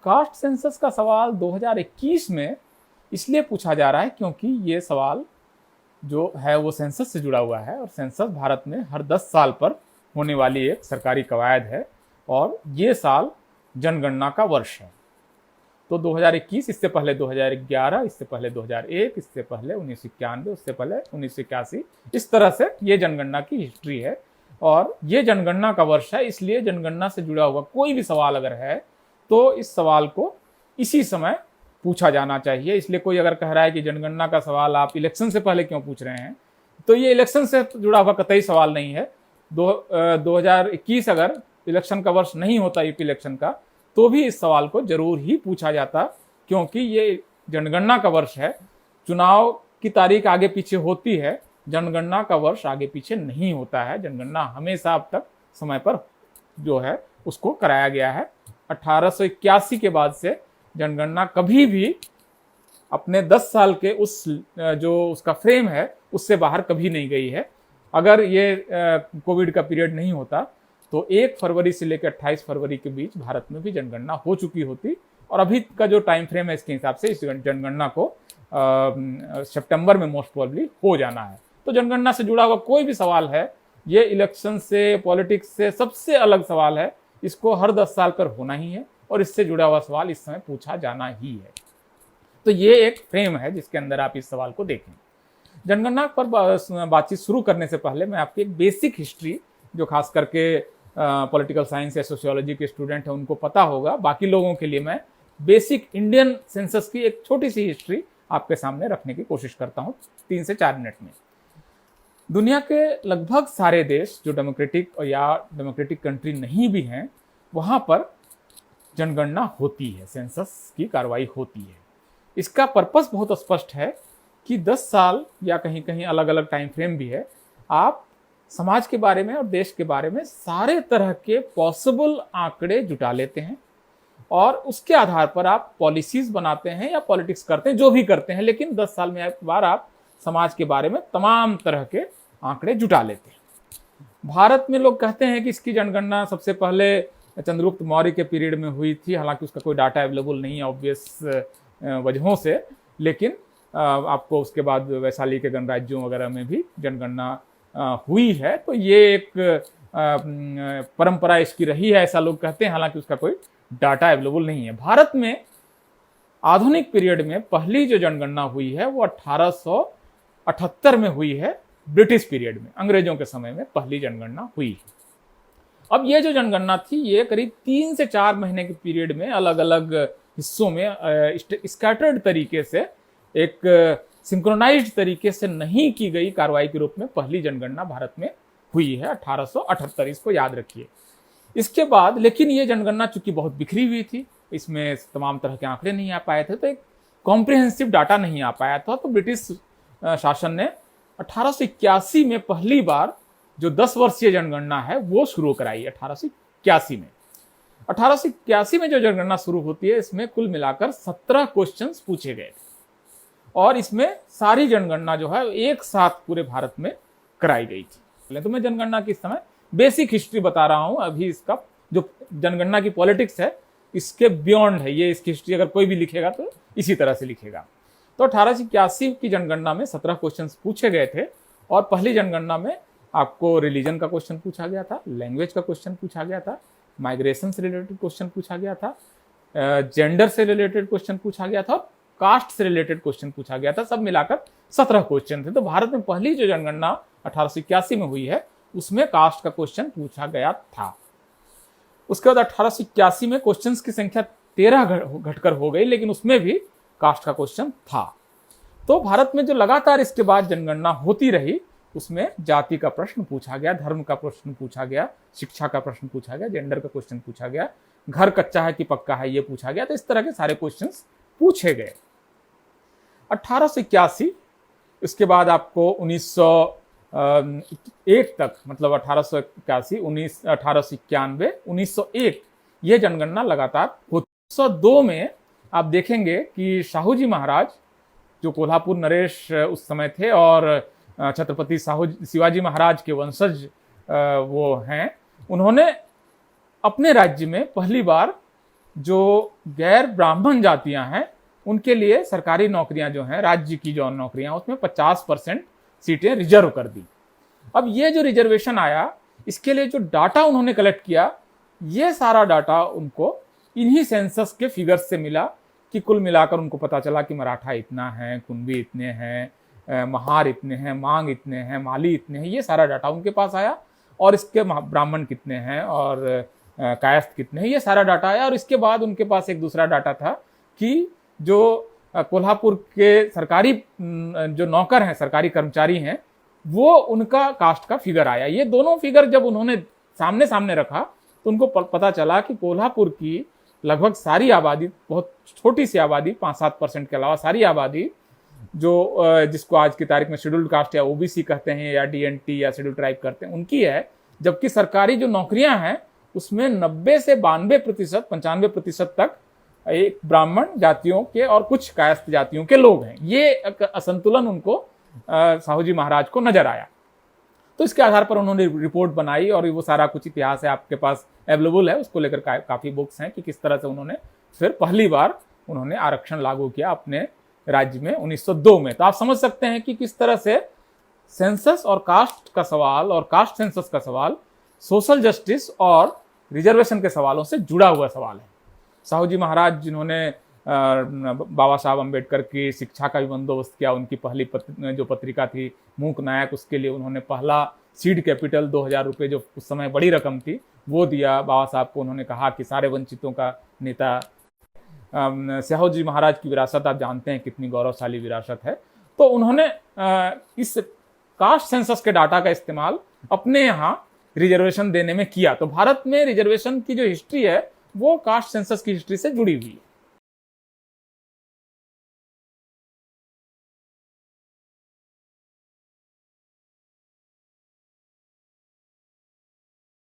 Caste census का सवाल 2021 में इसलिए पूछा जा रहा है क्योंकि ये सवाल जो है वो सेंसस से जुड़ा हुआ है और सेंसस भारत में हर 10 साल पर होने वाली एक सरकारी कवायद है और ये साल जनगणना का वर्ष है। तो 2021, इससे पहले 2011, इससे पहले 2001, इससे पहले 1991, उससे पहले 1981, इस तरह से ये जनगणना की हिस्ट्री है और ये जनगणना का वर्ष है। इसलिए जनगणना से जुड़ा हुआ कोई भी सवाल अगर है तो इस सवाल को इसी समय पूछा जाना चाहिए। इसलिए कोई अगर कह रहा है कि जनगणना का सवाल आप इलेक्शन से पहले क्यों पूछ रहे हैं, तो ये इलेक्शन से जुड़ा हुआ कतई सवाल नहीं है। 2021 अगर इलेक्शन का वर्ष नहीं होता यूपी इलेक्शन का, तो भी इस सवाल को जरूर ही पूछा जाता, क्योंकि ये जनगणना का वर्ष है। चुनाव की तारीख आगे पीछे होती है, जनगणना का वर्ष आगे पीछे नहीं होता है। जनगणना हमेशा अब तक समय पर जो है उसको कराया गया है। 1881 के बाद से जनगणना कभी भी अपने 10 साल के उस जो उसका फ्रेम है उससे बाहर कभी नहीं गई है। अगर ये कोविड का पीरियड नहीं होता तो 1 फरवरी से लेकर 28 फरवरी के बीच भारत में भी जनगणना हो चुकी होती और अभी का जो टाइम फ्रेम है इसके हिसाब से इस जनगणना को सितंबर में मोस्ट प्रोबेबली हो जाना है। तो जनगणना से जुड़ा हुआ कोई भी सवाल है, ये इलेक्शन से, पॉलिटिक्स से सबसे अलग सवाल है। इसको हर 10 साल पर होना ही है और इससे जुड़ा हुआ सवाल इस समय पूछा जाना ही है। तो ये एक फ्रेम है जिसके अंदर आप इस सवाल को देखें। जनगणना पर बातचीत शुरू करने से पहले मैं आपकी एक बेसिक हिस्ट्री, जो खास करके पॉलिटिकल साइंस या सोशियोलॉजी के स्टूडेंट हैं उनको पता होगा, बाकी लोगों के लिए मैं बेसिक इंडियन सेंसस की एक छोटी सी हिस्ट्री आपके सामने रखने की कोशिश करता हूँ 3 से 4 मिनट में। दुनिया के लगभग सारे देश जो डेमोक्रेटिक या डेमोक्रेटिक कंट्री नहीं भी हैं, वहाँ पर जनगणना होती है, सेंसस की कार्रवाई होती है। इसका पर्पस बहुत स्पष्ट है कि 10 साल या कहीं कहीं अलग अलग टाइम फ्रेम भी है, आप समाज के बारे में और देश के बारे में सारे तरह के पॉसिबल आंकड़े जुटा लेते हैं और उसके आधार पर आप पॉलिसीज बनाते हैं या पॉलिटिक्स करते हैं, जो भी करते हैं, लेकिन 10 साल में एक बार आप समाज के बारे में तमाम तरह के आंकड़े जुटा लेते हैं। भारत में लोग कहते हैं कि इसकी जनगणना सबसे पहले चंद्रगुप्त मौर्य के पीरियड में हुई थी, हालांकि उसका कोई डाटा अवेलेबल नहीं है ऑब्वियस वजहों से, लेकिन आपको उसके बाद वैशाली के गणराज्यों वगैरह में भी जनगणना हुई है। तो ये एक परंपरा इसकी रही है, ऐसा लोग कहते हैं, हालांकि उसका कोई डाटा अवेलेबल नहीं है। भारत में आधुनिक पीरियड में पहली जो जनगणना हुई है वो 1878 में हुई है, ब्रिटिश पीरियड में, अंग्रेजों के समय में पहली जनगणना हुई। अब ये जो जनगणना थी ये करीब 3 से 4 महीने के पीरियड में अलग अलग हिस्सों में स्कैटर्ड तरीके से, एक सिंक्रोनाइज्ड तरीके से नहीं की गई कार्रवाई के रूप में पहली जनगणना भारत में हुई है 1878, इसको याद रखिए। इसके बाद लेकिन ये जनगणना चूंकि बहुत बिखरी हुई थी, इसमें तमाम तरह के आंकड़े नहीं आ पाए थे, तो एक कॉम्प्रिहेंसिव डाटा नहीं आ पाया था, तो ब्रिटिश शासन ने 1881 में पहली बार जो 10 वर्षीय जनगणना है वो शुरू कराई। 1881 में 1881 में जो जनगणना शुरू होती है, इसमें कुल मिलाकर 17 क्वेश्चंस पूछे गए थे और इसमें सारी जनगणना जो है एक साथ पूरे भारत में कराई गई थी। तो मैं जनगणना की इस समय बेसिक हिस्ट्री बता रहा हूं, अभी इसका जो जनगणना की पॉलिटिक्स है इसके बियॉन्ड है ये। इसकी हिस्ट्री अगर कोई भी लिखेगा तो इसी तरह से लिखेगा। तो 1881 की जनगणना में 17 क्वेश्चन पूछे गए थे और पहली जनगणना में आपको रिलीजन का क्वेश्चन पूछा गया था, लैंग्वेज का क्वेश्चन पूछा गया था, माइग्रेशन से रिलेटेड क्वेश्चन पूछा गया था, जेंडर से रिलेटेड क्वेश्चन पूछा गया था, कास्ट से रिलेटेड क्वेश्चन पूछा गया था। सब मिलाकर 17 क्वेश्चन थे। तो भारत में पहली जो जनगणना 1881 में हुई है उसमें कास्ट का क्वेश्चन पूछा गया था। उसके बाद 1881 में क्वेश्चंस की संख्या 13 घटकर हो गई, लेकिन उसमें भी कास्ट का क्वेश्चन था। तो भारत में जो लगातार इसके बाद जनगणना होती रही उसमें जाति का प्रश्न पूछा गया, धर्म का प्रश्न पूछा गया, शिक्षा का प्रश्न पूछा गया, जेंडर का क्वेश्चन पूछा गया, घर कच्चा है कि पक्का है ये पूछा गया। तो इस तरह के सारे क्वेश्चंस पूछे गए। 1881 इसके बाद आपको 1901 तक, मतलब 1881, 1891, 1901 ये जनगणना लगातार होती। 1902 में आप देखेंगे कि शाहू जी महाराज जो कोल्हापुर नरेश उस समय थे और छत्रपति शिवाजी महाराज के वंशज वो हैं, उन्होंने अपने राज्य में पहली बार जो गैर ब्राह्मण जातियां हैं उनके लिए सरकारी नौकरियां जो हैं, राज्य की जो नौकरियां, उसमें 50% सीटें रिजर्व कर दी। अब ये जो रिजर्वेशन आया, इसके लिए जो डाटा उन्होंने कलेक्ट किया, ये सारा डाटा उनको इन्हीं सेंसस के फिगर्स से मिला कि कुल मिलाकर उनको पता चला कि मराठा इतना है, कुंभी इतने हैं, महार इतने हैं, मांग इतने हैं, माली इतने हैं। ये सारा डाटा उनके पास आया और इसके ब्राह्मण कितने हैं और कायस्थ कितने हैं, ये सारा डाटा आया। और इसके बाद उनके पास एक दूसरा डाटा था कि जो कोल्हापुर के सरकारी जो नौकर हैं, सरकारी कर्मचारी हैं, वो उनका कास्ट का फिगर आया। ये दोनों फिगर जब उन्होंने सामने सामने रखा तो उनको पता चला कि कोल्हापुर की लगभग सारी आबादी, बहुत छोटी सी आबादी, 5-7% के अलावा सारी आबादी जो जिसको आज की तारीख में शेड्यूल्ड कास्ट या ओबीसी कहते हैं या डीएनटी या शेड्यूल्ड ट्राइब करते हैं, उनकी है। जबकि सरकारी जो नौकरियां हैं उसमें 90 से 92%, 95% तक एक ब्राह्मण जातियों के और कुछ कायस्थ जातियों के लोग हैं। ये असंतुलन उनको साहू जी महाराज को नजर आया। तो इसके आधार पर उन्होंने रिपोर्ट बनाई और वो सारा कुछ इतिहास है, आपके पास अवेलेबल है, उसको लेकर काफी बुक्स हैं कि किस तरह से उन्होंने फिर पहली बार उन्होंने आरक्षण लागू किया अपने राज्य में 1902 में। तो आप समझ सकते हैं कि किस तरह से सेंसस और कास्ट का सवाल और कास्ट सेंसस का सवाल सोशल जस्टिस और रिजर्वेशन के सवालों से जुड़ा हुआ सवाल है। साहू जी महाराज जिन्होंने बाबा साहब अम्बेडकर की शिक्षा का भी बंदोबस्त किया, उनकी पहली जो पत्रिका थी मूक नायक, उसके लिए उन्होंने पहला सीड कैपिटल 2000 रुपये, जो उस समय बड़ी रकम थी, वो दिया बाबा साहब को। उन्होंने कहा कि सारे वंचितों का नेता। साहू जी महाराज की विरासत आप जानते हैं कितनी गौरवशाली विरासत है। तो उन्होंने इस कास्ट सेंसस के डाटा का इस्तेमाल अपने यहाँ रिजर्वेशन देने में किया। तो भारत में रिजर्वेशन की जो हिस्ट्री है वो कास्ट सेंसस की हिस्ट्री से जुड़ी हुई है।